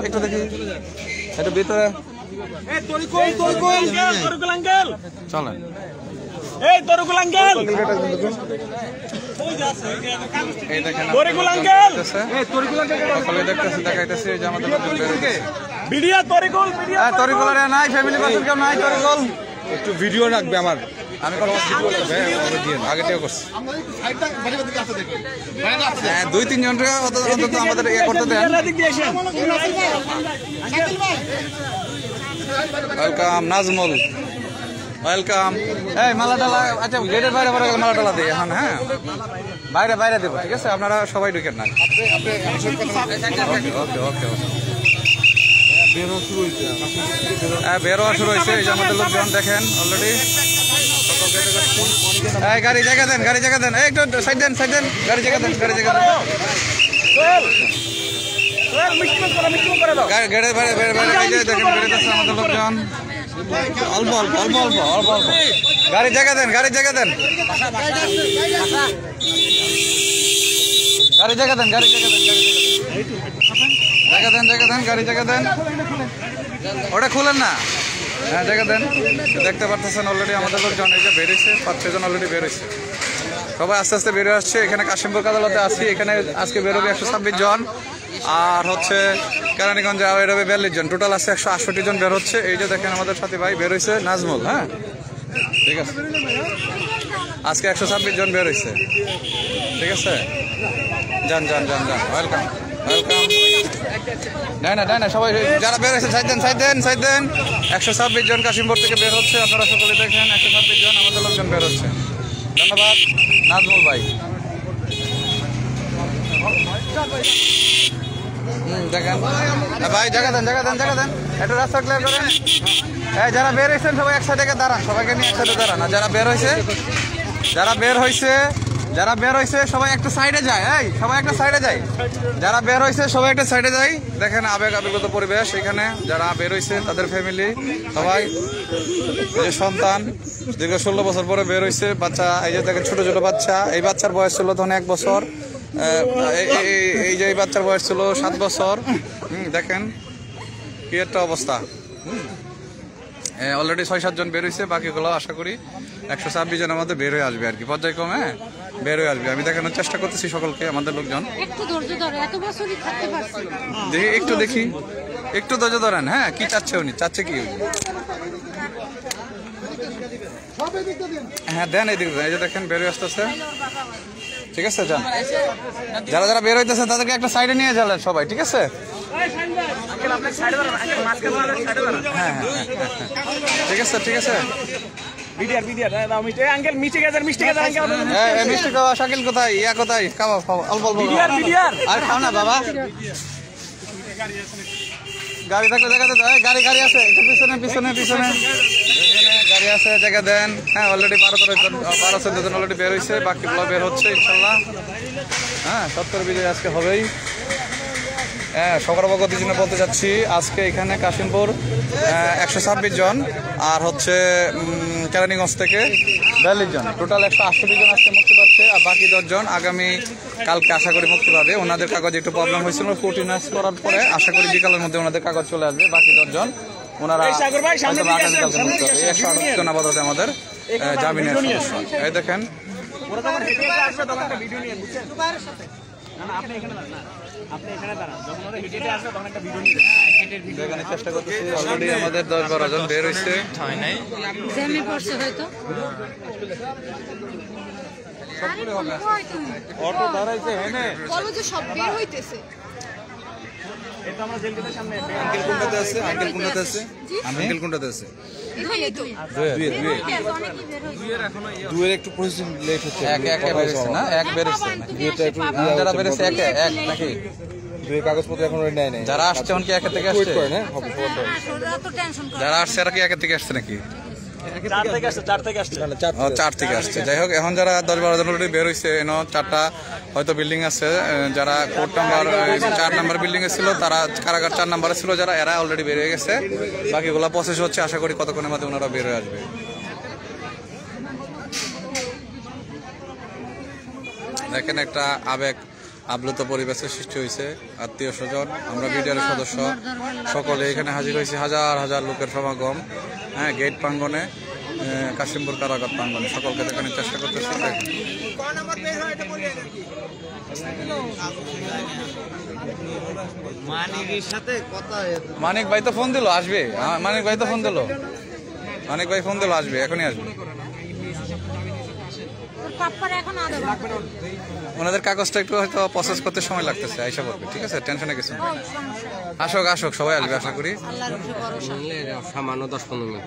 একটু দেখি একটু ভিতরে চলেন। এই দেখেন সকলে দেখতেছে, দেখাইতেছে যে আমাদের তরিকুল নাই, ফ্যামিলি পার্সন কেউ নাই। তরিকুল একটু ভিডিও রাখবে আমার, আমি আগেটাও করছি। হ্যাঁ 2-3 জন অন্তত আমাদের ইয়ে করতে দেন। Welcome Nazmul, welcome. এই মালা টালা, আচ্ছা গেটের বাইরে পরে মালা টালা দিই এখন। হ্যাঁ বাইরে বাইরে দেবো, ঠিক আছে? আপনারা সবাই ঢুকেন না। ওকে ওকে ওকে। হ্যাঁ বেরোয়া শুরু হয়েছে, এই যে আমাদের লোকজন দেখেন অলরেডি। গাড়ি জায়গা দেন, গাড়ি জায়গা দেন, একটু সাইড দেন, সাইড দেন, গাড়ি জায়গা দেন, গাড়ি জায়গা দেন। গেটের বাইরে বাইরে বাইরে দেখেন বেরোতেছে আমাদের লোকজন। অল্প অল্প অল্প অল্প অল্প অল্প গাড়ি জায়গা দেন, গাড়ি জায়গা দেন, গাড়ি জায়গা দেন, গাড়ি জায়গা দেন, জায়গা দেন, জায়গা দেন, গাড়ি জায়গা দেন। ওটা খুলেন না, হ্যাঁ জায়গা দেন। দেখতে পারতেছেন অলরেডি আমাদের লোকজন এই যে বেরিয়েছে, 5-6 জন অলরেডি বেরোচ্ছে। সবাই আস্তে আস্তে বেরিয়ে আসছে। এখানে কাশিমপুর আদালতে আসি, এখানে আজকে বেরোবে 126 জন, আর হচ্ছে কেরানীগঞ্জে বেরোবে 42 জন। টোটাল আছে 168 জন বের হচ্ছে। এই যে দেখেন আমাদের সাথে ভাই বের হয়েছে নাজমুল। হ্যাঁ ঠিক আছে, আজকে 126 জন বের হয়েছে, ঠিক আছে? যান যান যান যান, ওয়েলকাম ওয়েলকাম। না না না সবাই যারা বের হয়েছে সাইড দেন, সাইড দেন, সাইড দেন। 126 জন কাশিমপুর থেকে বের হচ্ছে, আপনারা সকলে দেখেন 126 জন আমাদের লোকজন বের হচ্ছে। ধন্যবাদ নাজমুল ভাই। দেখেন ভাই জায়গা দেন, জায়গা দেন, জায়গা দেন, একটু রাস্তা ক্লিয়ার করেন। যারা বের হয়েছেন সবাই এক সাইডে দাঁড়ান, সবাইকে নিয়ে একসাথে দাঁড়ান। আর যারা বের হয়েছে, যারা বের হয়েছে, যারা বের হয়েছে সবাই একটা সাইডে যায়। এই সবাই একটা সাইডে যায়, যারা বের হয়েছে সবাই একটা সাইডে যায়। দেখেন আবেগ আবেগগত পরিবেশ এখানে। যারা বের হয়েছে তাদের ফ্যামিলি সবাই, এই যে সন্তান দীর্ঘ 16 বছর পরে বের হয়েছে বাচ্চা। এই যে দেখেন ছোট ছোট বাচ্চা, এই বাচ্চার বয়স ছিল তখন 1 বছর, এই যে এই বাচ্চার বয়স ছিল 7 বছর। দেখেন কি একটা অবস্থা। অলরেডি 6-7 জন বের হয়েছে, বাকিগুলো আশা করি 126 জনের মধ্যে বের হয়ে আসবে আর কি, পর্যায়ক্রমে বের হয়ে আসবে। আমি দেখানোর চেষ্টা করতেছি সকলকে, আমাদের লোকজন দেখি, একটু দেখি, একটু ধৈর্য ধরেন। হ্যাঁ কি চাচ্ছে উনি, চাচ্ছে কি? হ্যাঁ দেন এই দিক, এই যে দেখেন বের হয়ে আসতেছে, ঠিক আছে? যান, যারা যারা বের হইতেছে তাদেরকে একটা সাইডে নিয়ে যাবেন সবাই, ঠিক আছে? হ্যাঁ হ্যাঁ ঠিক আছে, ঠিক আছে। মিষ্টি খাওয়া শাকিল কোথায়, ইয়া কোথায়? খাওয়া অল্প অল্প আর খাও না বাবা। গাড়ি থাকলে দেখা দেন, গাড়ি গাড়ি আছে পিছনে পিছনে পিছনে গাড়ি আছে, জায়গা দেন। হ্যাঁ অলরেডি 12-14 জন অলরেডি বের হয়েছে, বাকিগুলো বের হচ্ছে ইনশাল্লাহ। হ্যাঁ 70 বিজয় আজকে হবেই। হ্যাঁ সবার অবগতির জন্য বলতে চাচ্ছি, আজকে এখানে কাশিমপুর 126 জন, আর হচ্ছে কেরানীগঞ্জ থেকে 42 জন, টোটাল 168 জন আজকে মুক্তি পাচ্ছে। আর বাকি 10 জন আগামী কালকে আশা করি মুক্তি পাবে। ওনাদের কাগজে একটু প্রবলেম হয়েছিল, কোর্টিনাস করার পরে আশা করি বিকালের মধ্যে ওনাদের কাগজ চলে আসবে। বাকি 10 জন ওনারা আগামীকালকে মুক্তি হবে। 128 জন আপাতত আমাদের জামিনের সমস্যা। এই দেখেন চেষ্টা করতেছি, অলরেডি আমাদের 10-12 জন বের হয়েছে। অটো দাঁড়াইছে, সব বের হইতেছে। আঙ্কেল কোনটাতে আছে, আঙ্কেল কোনটাতে আছে, আঙ্কেল কোনটাতে আছে? দুয়ের একটু প্রসেসিং লেট হচ্ছে। এক বেরেছে না, এক বেরেছে যারা বেরেছে এক এক নাকি দুই কাগজপত্র এখন নেয় নাই। যারা আসছে কি একের থেকে আসছে? যারা আসছে এরা কি একের থেকে আসছে নাকি? 4 থেকে আসছে। যাই হোক এখন যারা 10-12 জন অলরেডি বের হয়েছে, এনো 4টা হয়তো বিল্ডিং আছে। যারা কোর্ট নাম্বার 4 নাম্বার বিল্ডিং এ ছিল, তারা কারাগার 4 নাম্বারে ছিল যারা, এরা অলরেডি বের হয়ে গেছে। বাকিগুলো প্রসেস হচ্ছে, আশা করি কতক্ষণের মধ্যে ওনারা বের হয়ে আসবে। দেখেন একটা আপ্লুত পরিবেশের সৃষ্টি হয়েছে। আত্মীয় স্বজন, আমরা বিডিআর সদস্য সকলে এখানে হাজির হয়েছে। হাজার হাজার লোকের সমাগম, হ্যাঁ, গেট প্রাঙ্গনে, কাশিমপুর কারাগার প্রাঙ্গনে সকলকে দেখানোর চেষ্টা করতেছি। মানিক ভাই তো ফোন দিল আসবে, মানিক ভাই তো ফোন দিল, মানিক ভাই ফোন দিল আসবে, এখনই আসবে। ওনাদের কাগজটা একটু হয়তো প্রসেস করতে সময় লাগতেছে, আইসা পড়বে, ঠিক আছে, টেনশনে কিছু না। আসুক আসুক, সবাই আসবে আশা করি। সামান্য 10-15 মিনিট।